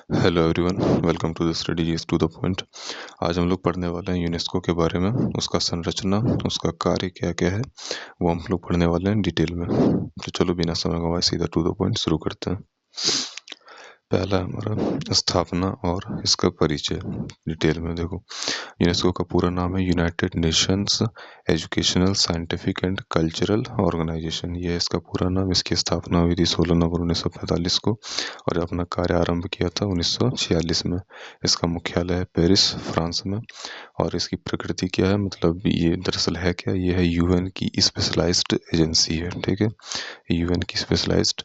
Hello everyone, welcome to the study is to the point. आज हम लोग पढ़ने वाले हैं यूनेस्को के बारे में, उसका संरचना, उसका कार्य क्या क्या है, वो हम लोग पढ़ने वाले हैं डिटेल में। तो चलो बिना समय गंवाए सीधा टू द पॉइंट शुरू करते हैं। पहला हमारा स्थापना और इसका परिचय। डिटेल में देखो, यूनेस्को का पूरा नाम है United Nations Educational Scientific and Cultural Organization. ये है इसका पूरा नाम। इसकी स्थापना हुई थी 16 नवंबर 1945 को और अपना कार्य आरंभ किया था 1946 में। इसका मुख्यालय है पेरिस, फ्रांस में। और इसकी प्रकृति क्या है, मतलब ये दरअसल है क्या, ये है यूएन की स्पेशलाइज्ड एजेंसी है। ठीक है, यूएन की स्पेशलाइज्ड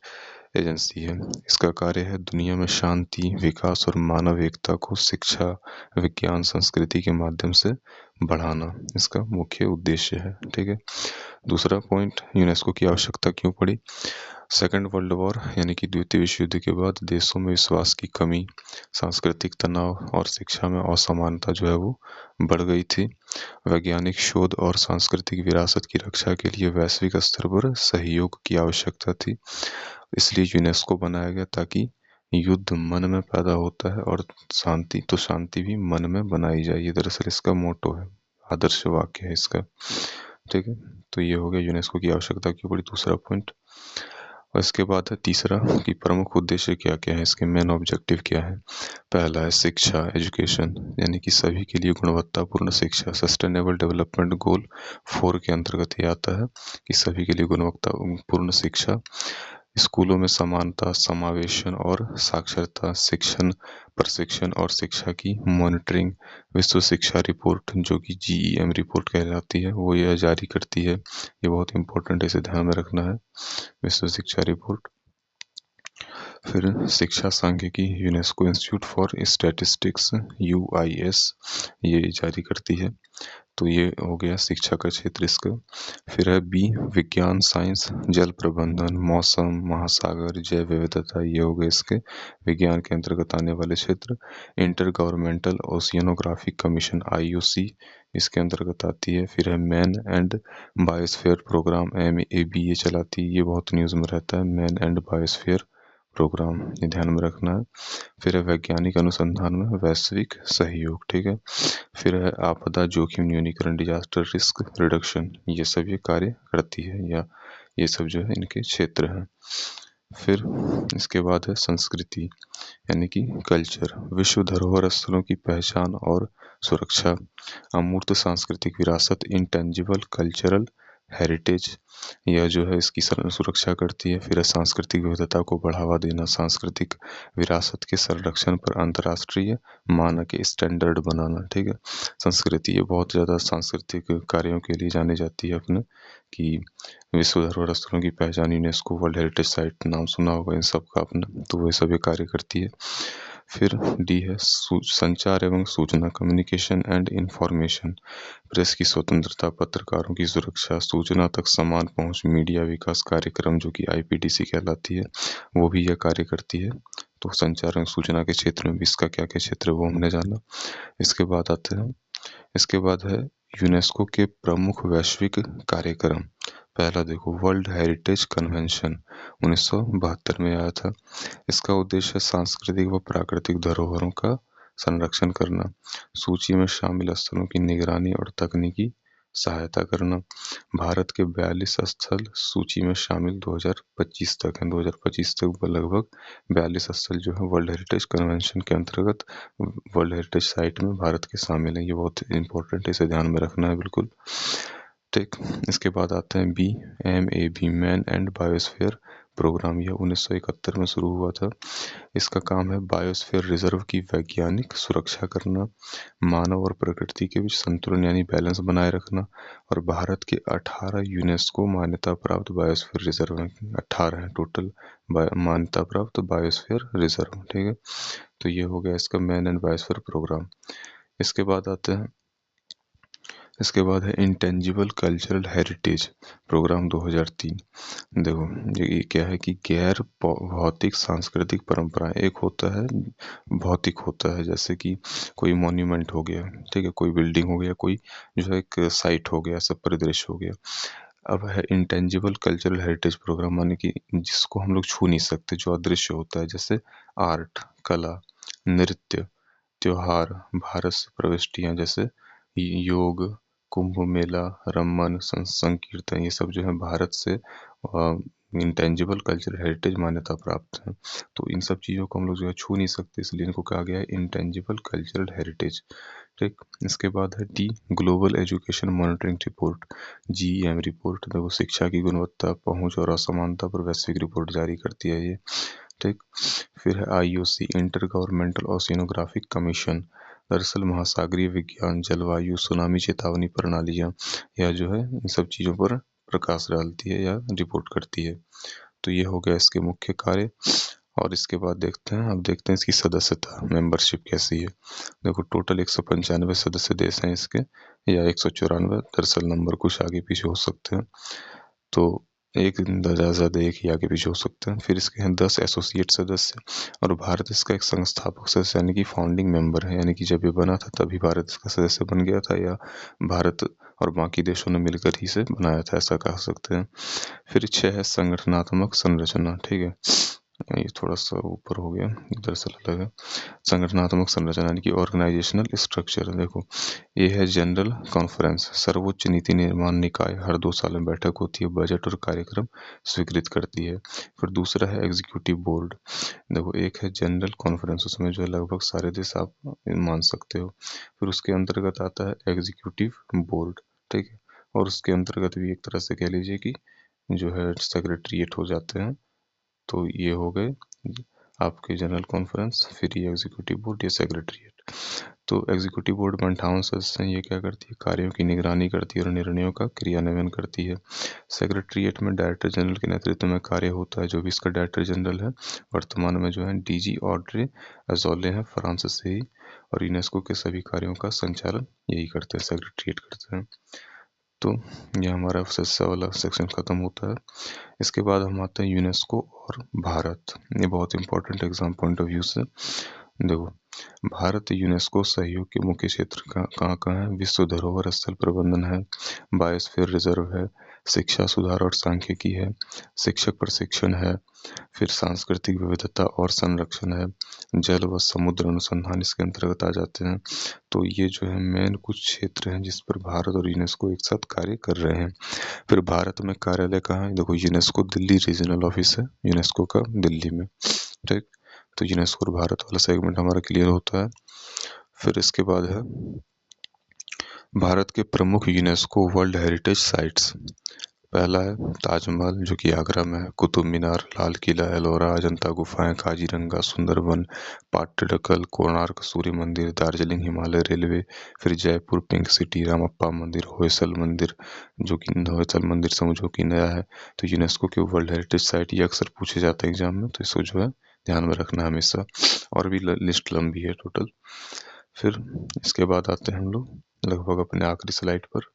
एजेंसी है। इसका कार्य है दुनिया में शांति, विकास और मानव एकता को शिक्षा, विज्ञान, संस्कृति के माध्यम से बढ़ाना इसका मुख्य उद्देश्य है। ठीक है, दूसरा पॉइंट, यूनेस्को की आवश्यकता क्यों पड़ी। सेकेंड वर्ल्ड वॉर यानी कि द्वितीय विश्व युद्ध के बाद देशों में विश्वास की कमी, सांस्कृतिक तनाव और शिक्षा में असमानता जो है वो बढ़ गई थी। वैज्ञानिक शोध और सांस्कृतिक विरासत की रक्षा के लिए वैश्विक स्तर पर सहयोग की आवश्यकता थी। इसलिए यूनेस्को बनाया गया ताकि युद्ध मन में पैदा होता है और शांति भी मन में बनाई जाए। ये दरअसल इसका मोटो है, आदर्श वाक्य है इसका। ठीक है, तो ये हो गया यूनेस्को की आवश्यकता क्यों पड़ी, दूसरा पॉइंट। और इसके बाद है तीसरा कि प्रमुख उद्देश्य क्या क्या है, इसके मेन ऑब्जेक्टिव क्या है। पहला है शिक्षा, एजुकेशन, यानी कि सभी के लिए गुणवत्तापूर्ण शिक्षा। सस्टेनेबल डेवलपमेंट गोल 4 के अंतर्गत ये आता है कि सभी के लिए गुणवत्तापूर्ण शिक्षा। स्कूलों में समानता, समावेशन और साक्षरता, शिक्षण, प्रशिक्षण और शिक्षा की मॉनिटरिंग। विश्व शिक्षा रिपोर्ट जो कि जीईएम रिपोर्ट कहलाती है, वो यह जारी करती है। ये बहुत इंपॉर्टेंट है, इसे ध्यान में रखना है, विश्व शिक्षा रिपोर्ट। फिर शिक्षा सांख्यिकी, यूनेस्को इंस्टीट्यूट फॉर स्टैटिस्टिक्स यूआईएस ये जारी करती है। तो ये हो गया शिक्षा का क्षेत्र इसका। फिर है बी, विज्ञान, साइंस, जल प्रबंधन, मौसम, महासागर, जैव विविधता, ये हो गए इसके विज्ञान के अंतर्गत आने वाले क्षेत्र। Intergovernmental Oceanographic Commission IOC इसके अंतर्गत आती है। फिर है Man and Biosphere Programme MAB ये चलाती है, ये बहुत न्यूज़ में रहता है, मैन एंड बायोस्फीयर प्रोग्राम, ये ध्यान में रखना है। फिर है वैज्ञानिक अनुसंधान में वैश्विक सहयोग। ठीक है, फिर है आपदा जोखिम न्यूनीकरण, डिजास्टर रिस्क रिडक्शन, ये सब ये कार्य करती है, या ये सब जो है इनके क्षेत्र हैं। फिर इसके बाद है संस्कृति यानी कि कल्चर, विश्व धरोहर स्थलों की पहचान और सुरक्षा, अमूर्त सांस्कृतिक विरासत, इंटेंजिबल कल्चरल हेरिटेज, यह जो है इसकी सुरक्षा करती है। फिर है सांस्कृतिक विविधता को बढ़ावा देना, सांस्कृतिक विरासत के संरक्षण पर अंतर्राष्ट्रीय मानक स्टैंडर्ड बनाना। ठीक है, संस्कृति ये बहुत ज़्यादा सांस्कृतिक कार्यों के लिए जानी जाती है अपने, कि विश्व धरोहर स्थलों की पहचान, यूनेस्को, वर्ल्ड हेरिटेज साइट, नाम सुना होगा इन सब का आपने, तो वो सभी कार्य करती है। फिर डी है संचार एवं सूचना, कम्युनिकेशन एंड इंफॉर्मेशन, प्रेस की स्वतंत्रता, पत्रकारों की सुरक्षा, सूचना तक समान पहुंच, मीडिया विकास कार्यक्रम जो कि IPDC कहलाती है, वो भी यह कार्य करती है। तो संचार एवं सूचना के क्षेत्र में भी इसका क्या क्या क्षेत्र है वो हमने जाना। इसके बाद आते हैं, इसके बाद है यूनेस्को के प्रमुख वैश्विक कार्यक्रम। पहला देखो, वर्ल्ड हेरिटेज कन्वेंशन 1972 में आया था। इसका उद्देश्य सांस्कृतिक व प्राकृतिक धरोहरों का संरक्षण करना, सूची में शामिल स्थलों की निगरानी और तकनीकी सहायता करना। भारत के 42 स्थल सूची में शामिल 2025 तक हैं। 2025 तक लगभग 42 स्थल जो है वर्ल्ड हेरिटेज कन्वेंशन के अंतर्गत वर्ल्ड हेरिटेज साइट में भारत के शामिल हैं। ये बहुत इंपॉर्टेंट है, इसे ध्यान में रखना है बिल्कुल। ठीक, इसके बाद आते हैं MAB, Man and Biosphere Programme. यह 1971 में शुरू हुआ था। इसका काम है बायोस्फीयर रिजर्व की वैज्ञानिक सुरक्षा करना, मानव और प्रकृति के बीच संतुलन यानी बैलेंस बनाए रखना। और भारत के 18 यूनेस्को मान्यता प्राप्त बायोस्फीयर रिजर्व हैं, 18 हैं टोटल मान्यता प्राप्त बायोस्फीयर रिजर्व। ठीक है, तो ये हो गया इसका मैन एंड बायोस्फीयर प्रोग्राम। इसके बाद आते हैं, इसके बाद है इंटेंजिबल कल्चरल हेरिटेज प्रोग्राम 2003। देखो ये क्या है कि गैर भौतिक सांस्कृतिक परंपराएं, एक होता है भौतिक होता है, जैसे कि कोई मॉन्यूमेंट हो गया, ठीक है, कोई बिल्डिंग हो गया, कोई जो है एक साइट हो गया, सब परिदृश्य हो गया। अब है इंटेंजिबल कल्चरल हेरिटेज प्रोग्राम, माने कि जिसको हम लोग छू नहीं सकते, जो अदृश्य होता है, जैसे आर्ट, कला, नृत्य, त्योहार, भारत से प्रविष्टियां जैसे योग, कुंभ मेला, रमन, संकीर्तन, ये सब जो है भारत से इंटेंजिबल कल्चरल हेरिटेज मान्यता प्राप्त है। तो इन सब चीज़ों को हम लोग जो है छू नहीं सकते, इसलिए इनको कहा गया है इंटेंजिबल कल्चरल हेरिटेज। ठीक, इसके बाद है D, global education monitoring report, GEM report. देखो शिक्षा की गुणवत्ता, पहुंच और असमानता पर वैश्विक रिपोर्ट जारी करती है ये। ठीक, फिर है IOC, इंटर गवर्नमेंटल ओशिनोग्राफिक कमीशन। दरअसल महासागरीय विज्ञान, जलवायु, सुनामी चेतावनी प्रणालियाँ, यह जो है इन सब चीज़ों पर प्रकाश डालती है या रिपोर्ट करती है। तो ये हो गया इसके मुख्य कार्य। और इसके बाद देखते हैं, अब देखते हैं इसकी सदस्यता, मेंबरशिप कैसी है। देखो टोटल 195 सदस्य देश हैं इसके, या 194, दरअसल नंबर कुछ आगे पीछे हो सकते हैं। तो एक ज़्यादा एक ही आगे पीछे हो सकते हैं। फिर इसके हैं 10 एसोसिएट सदस्य, और भारत इसका एक संस्थापक सदस्य यानी कि फाउंडिंग मेंबर है, यानी कि जब ये बना था तभी भारत इसका सदस्य बन गया था, या भारत और बाकी देशों ने मिलकर ही से बनाया था, ऐसा कह सकते हैं। फिर 6 है संगठनात्मक संरचना। ठीक है, ये थोड़ा सा ऊपर हो गया, दरअसल अलग है। संगठनात्मक संरचना यानी कि ऑर्गेनाइजेशनल स्ट्रक्चर। देखो ये है जनरल कॉन्फ्रेंस, सर्वोच्च नीति निर्माण निकाय, हर 2 साल में बैठक होती है, बजट और कार्यक्रम स्वीकृत करती है। फिर दूसरा है एग्जीक्यूटिव बोर्ड। देखो एक है जनरल कॉन्फ्रेंस, उसमें जो है लगभग सारे देश आप मान सकते हो। फिर उसके अंतर्गत आता है एग्जीक्यूटिव बोर्ड। ठीक है, और उसके अंतर्गत भी एक तरह से कह लीजिए कि जो है सेक्रेटरीट हो जाते हैं। तो ये हो गए आपके जनरल कॉन्फ्रेंस, फिर ये एग्जीक्यूटिव बोर्ड, ये सेक्रेटरीट। तो एग्जीक्यूटिव बोर्ड में 58 सदस्य हैं। ये क्या करती है, कार्यों की निगरानी करती है और निर्णयों का क्रियान्वयन करती है। सेक्रेटरीट में डायरेक्टर जनरल के नेतृत्व में कार्य होता है, जो भी इसका डायरेक्टर जनरल है वर्तमान में जो है DG ऑड्रे अजौले हैं, फ्रांस से ही। और यूनेस्को के सभी कार्यों का संचालन यही करते हैं, सेक्रेटरीट करते हैं। तो ये हमारा सदस्य वाला सेक्शन खत्म होता है। इसके बाद हम आते हैं यूनेस्को और भारत। ये बहुत important exam point of view से। देखो भारत यूनेस्को सहयोग के मुख्य क्षेत्र कहाँ कहाँ है, विश्व धरोहर स्थल प्रबंधन है, बायोस्फीयर रिजर्व है, शिक्षा सुधार और सांख्यिकी है, शिक्षक प्रशिक्षण है, फिर सांस्कृतिक विविधता और संरक्षण है, जल व समुद्र अनुसंधान इसके अंतर्गत आ जाते हैं। तो ये जो है मेन कुछ क्षेत्र हैं जिस पर भारत और यूनेस्को एक साथ कार्य कर रहे हैं। फिर भारत में कार्यालय कहाँ है, देखो यूनेस्को दिल्ली रीजनल ऑफिस है यूनेस्को का, दिल्ली में। ठीक, तो यूनेस्को और भारत वाला सेगमेंट हमारा क्लियर होता है। फिर इसके बाद है भारत के प्रमुख यूनेस्को वर्ल्ड हेरिटेज साइट्स। पहला है ताजमहल जो कि आगरा में है, कुतुब मीनार, लाल किला, एलोरा, अजंता गुफाएं, काजीरंगा, सुंदरबन, पाटलिकल, कोणार्क सूर्य मंदिर, दार्जिलिंग हिमालय रेलवे। फिर जयपुर पिंक सिटी, रामप्पा मंदिर, होयसल मंदिर, जो कि होयसल मंदिर समझो कि नया है। तो यूनेस्को के वर्ल्ड हेरिटेज साइट ये अक्सर पूछे जाते हैं एग्जाम में, तो इसको जो है ध्यान में रखना हमेशा। और भी लिस्ट लंबी है टोटल। फिर इसके बाद आते हैं हम लोग लगभग अपने आखिरी स्लाइड पर,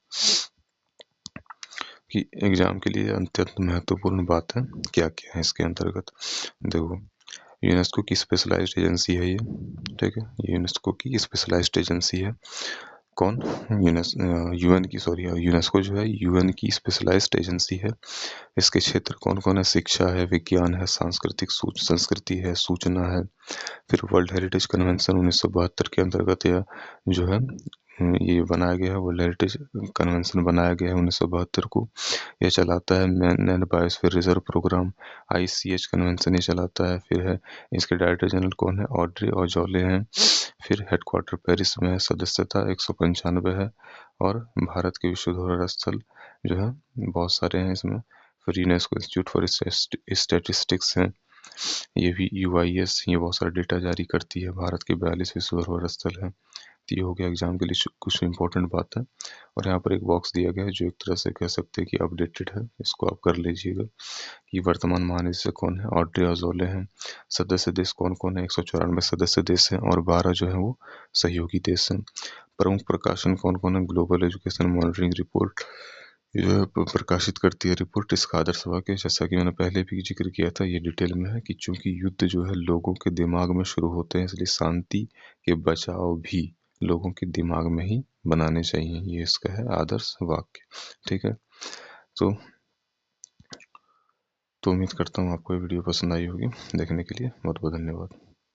कि एग्जाम के लिए अत्यंत महत्वपूर्ण बात है क्या क्या है इसके अंतर्गत। देखो यूनेस्को की स्पेशलाइज्ड एजेंसी है ये। ठीक है, ये यूनेस्को की स्पेशलाइज्ड एजेंसी है। कौन, यूएन की, सॉरी यूनेस्को जो है यूएन की स्पेशलाइज्ड एजेंसी है। इसके क्षेत्र कौन कौन है, शिक्षा है, विज्ञान है, सांस्कृतिक संस्कृति है, सूचना है। फिर वर्ल्ड हेरिटेज कन्वेंशन 1972 के अंतर्गत यह जो है ये बनाया गया है, वर्ल्ड हेरिटेज कन्वेंशन बनाया गया है 1972 को। यह चलाता है Man Biosphere Reserve Programme, ICH convention ये चलाता है। फिर है इसके डायरेक्टर जनरल कौन है, ऑड्रे अजौले हैं। फिर हेडक्वार्टर पेरिस में है, सदस्यता 195 है। और भारत के विश्व धरोहर स्थल जो है बहुत सारे हैं इसमें। फिर यूनेस्को इंस्टीट्यूट फॉर स्टैटिस्टिक्स है, ये भी UIS, ये बहुत सारा डेटा जारी करती है। भारत के 42 विश्व धरोहर स्थल है। तो ये हो गया एग्जाम के लिए कुछ इंपॉर्टेंट बात है। और यहाँ पर एक बॉक्स दिया गया है जो एक तरह से कह सकते हैं कि अपडेटेड है, इसको आप कर लीजिएगा कि वर्तमान महानिदेशक कौन है, ऑड्रे अजौले हैं। सदस्य देश कौन कौन है, 194 सदस्य देश हैं, और 12 जो है वो सहयोगी देश हैं। प्रमुख प्रकाशन कौन कौन है, ग्लोबल एजुकेशन मॉनिटरिंग रिपोर्ट जो है प्रकाशित करती है रिपोर्ट इसका आदर्श वाक्य, जैसा कि मैंने पहले भी जिक्र किया था, ये डिटेल में है कि चूंकि युद्ध जो है लोगों के दिमाग में शुरू होते हैं, इसलिए शांति के बचाव भी लोगों के दिमाग में ही बनाने चाहिए, ये इसका है आदर्श वाक्य। ठीक है, तो उम्मीद करता हूँ आपको ये वीडियो पसंद आई होगी। देखने के लिए बहुत बहुत धन्यवाद।